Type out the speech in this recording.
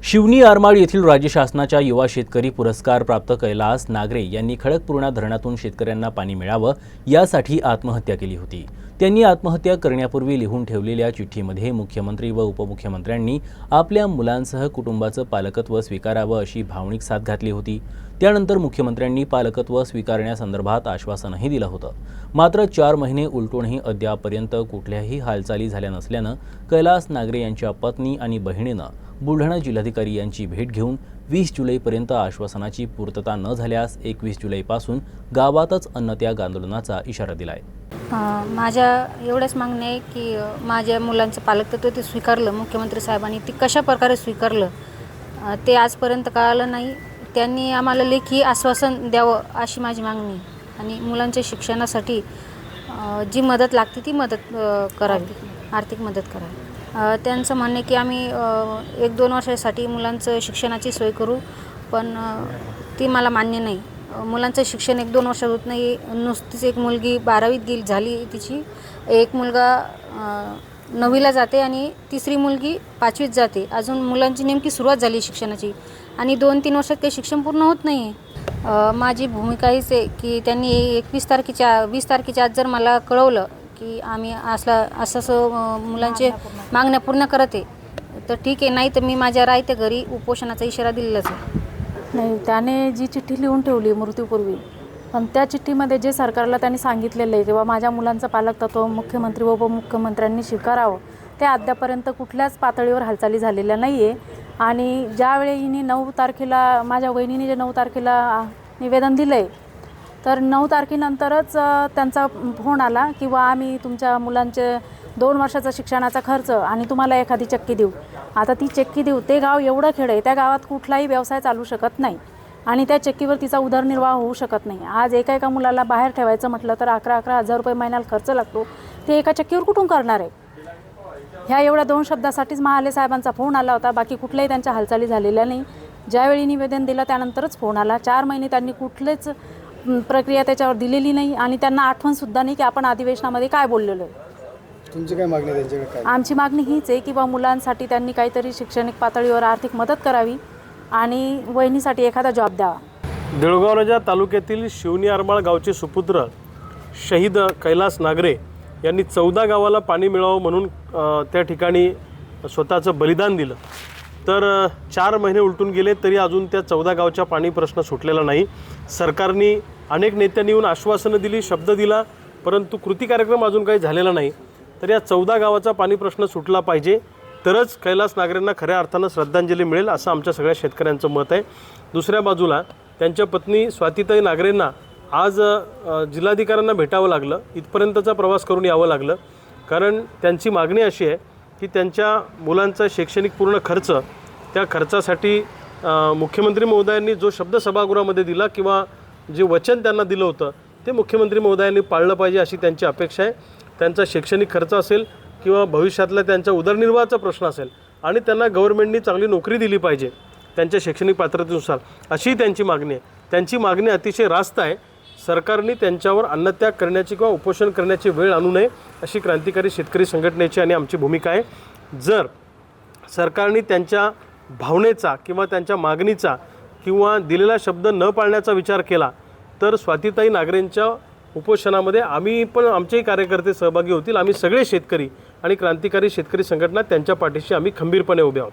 शिवनी आरमाळ येथील राज्य शासनाच्या युवा शेतकरी पुरस्कार प्राप्त कैलास नागरे यांनी खडकपूर्णा धरणातून शेतकऱ्यांना पाणी मिळावं यासाठी आत्महत्या केली होती। त्यांनी आत्महत्या करण्यापूर्वी लिहून ठेवलेल्या चिठ्ठीमध्ये मुख्यमंत्री व उपमुख्यमंत्र्यांनी आपल्या मुलांसह कुटुंबाचं पालकत्व स्वीकारावं अशी भावनिक साथ घातली होती। त्यानंतर मुख्यमंत्र्यांनी पालकत्व स्वीकारण्यासंदर्भात आश्वासनही दिलं होतं। मात्र 4 महिने उलटूनही अद्यापपर्यंत कुठल्याही हालचाली झाल्या नसल्यानं कैलास नागरे यांच्या पत्नी आणि बहिणीनं बुलढाणा जिल्हाधिकारी यांची भेट घेऊन 20 जुलैपर्यंत आश्वासनाची पूर्तता न झाल्यास 21 जुलैपासून गावातच अन्नत्याग आंदोलनाचा इशारा दिलाय। माझ्या एवढंच मागणं आहे की माझ्या मुलांचं पालकत्व ते स्वीकारलं मुख्यमंत्री साहेबांनी, ते कशा प्रकारे स्वीकारलं ते आजपर्यंत कळालं नाही। त्यांनी आम्हाला लेखी आश्वासन द्यावं अशी माझी मागणी आहे आणि मुलांच्या शिक्षणासाठी जी मदत लागते ती मदत करावी, आर्थिक मदत करावी। त्यांचं म्हणणं आहे की आम्ही 1-2 वर्षासाठी मुलांचं शिक्षणाची सोय करू, पण ती मला मान्य नाही। मुलांचं शिक्षण 1-2 वर्षात होत नाही। नुसतीच एक मुलगी 12वीत झाली तिची, एक मुलगा 9वीला जाते आणि तिसरी मुलगी 5वीत जाते। अजून मुलांची नेमकी सुरुवात झाली शिक्षणाची आणि 2-3 वर्षात काही शिक्षण पूर्ण होत नाही आहे। माझी भूमिका हीच आहे की त्यांनी 20 तारखेच्या आज जर मला कळवलं की आम्ही असं मुलांचे मागण्या पूर्ण करत आहे तर ठीक आहे, नाही तर मी माझ्या राहत्या घरी उपोषणाचा इशारा दिलेलाच आहे। नाही, त्याने जी चिठ्ठी लिहून ठेवली मृत्यूपूर्वी, पण त्या चिठ्ठीमध्ये जे सरकारला त्यांनी सांगितलेलं आहे किंवा माझ्या मुलांचं पालकत्व मुख्यमंत्री व उपमुख्यमंत्र्यांनी स्वीकारावं, ते अद्यापर्यंत कुठल्याच पातळीवर हालचाली झालेल्या नाही आहे। आणि ज्यावेळी हिने 9 तारखेला माझ्या वहिनीने जे 9 तारखेला निवेदन दिलं आहे, तर 9 तारखेनंतरच त्यांचा फोन आला किंवा आम्ही तुमच्या मुलांचे 2 वर्षाचा शिक्षणाचा खर्च आणि तुम्हाला एखादी चक्की देऊ। आता ती चक्की देऊ, ते गाव एवढं खेड आहे, त्या गावात कुठलाही व्यवसाय चालू शकत नाही आणि त्या चक्कीवर तिचा उदरनिर्वाह होऊ शकत नाही। आज एका मुलाला बाहेर ठेवायचं म्हटलं तर 11-11 हजार रुपये महिन्याला खर्च लागतो, ते एका चक्कीवर कुठून करणार आहे? ह्या एवढ्या 2 शब्दासाठीच महाले साहेबांचा फोन आला होता, बाकी कुठल्याही त्यांच्या हालचाली झालेल्या नाही। ज्यावेळी निवेदन दिलं त्यानंतरच फोन आला। 4 महिने त्यांनी कुठलेच प्रक्रिया त्याच्यावर दिलेली नाही आणि त्यांना आठवणसुद्धा नाही की आपण अधिवेशनामध्ये काय बोललेलो आहे। तुमची काय मागणी त्यांच्याकडे काय? आमची मागणी हीच आहे की बा मुलांसाठी त्यांनी काहीतरी शैक्षणिक पातळीवर आर्थिक मदत करावी आणि वहिनीसाठी एखादा जॉब द्यावा। देऊळगाव तालुक्यातील शिवनी आरमाळ गावचे सुपुत्र शहीद कैलास नागरे यांनी 14 गावाला पाणी मिळावं म्हणून त्या ठिकाणी स्वतःचं बलिदान दिलं। तर 4 महिने उलटून गेले तरी अजून त्या 14 गावच्या पाणी प्रश्न सुटलेला नाही। सरकारने अनेक नेत्यांनी येऊन आश्वासनं दिली, शब्द दिला, परंतु कृती कार्यक्रम अजून काही झालेला नाही। तर या 14 गावाचा पाणी प्रश्न सुटला पाहिजे, तरच कैलास नागरेंना खऱ्या अर्थानं श्रद्धांजली मिळेल असं आमच्या सगळ्या शेतकऱ्यांचं मत आहे। दुसऱ्या बाजूला त्यांच्या पत्नी स्वातीताई नागरेंना आज जिल्हाधिकाऱ्यांना भेटावं लागलं, इथपर्यंतचा प्रवास करून यावं लागलं, कारण त्यांची मागणी अशी आहे की त्यांच्या मुलांचा शैक्षणिक पूर्ण खर्च, त्या खर्चासाठी मुख्यमंत्री महोदयांनी जो शब्द सभागृहामध्ये दिला किंवा जे वचन त्यांना दिलं होतं ते मुख्यमंत्री महोदयांनी पाळलं पाहिजे अशी त्यांची अपेक्षा आहे। त्यांचा शैक्षणिक खर्च असेल किंवा भविष्यातला त्यांच्या उदरनिर्वाहाचा प्रश्न असेल आणि त्यांना गव्हर्नमेंटनी चांगली नोकरी दिली पाहिजे त्यांच्या शैक्षणिक पात्रतेनुसार, अशी त्यांची मागणी आहे। त्यांची मागणी अतिशय रास्त आहे। सरकारने त्यांच्यावर अन्नत्याग करण्याची किंवा उपोषण करण्याची वेळ आणू नये अशी क्रांतिकारी शेतकरी संघटनेची आणि आमची भूमिका आहे। जर सरकारने त्यांच्या भावनेचा किंवा त्यांच्या मागणीचा किंवा दिलेला शब्द न पाळण्याचा विचार केला तर स्वातीताई नागरेंच्या उपोषणामध्ये आम्ही पण आमचेही कार्यकर्ते सहभागी होतील। आम्ही सगळे शेतकरी आणि क्रांतिकारी शेतकरी संघटना त्यांच्या पाठीशी आम्ही खंबीरपणे उभे आहोत।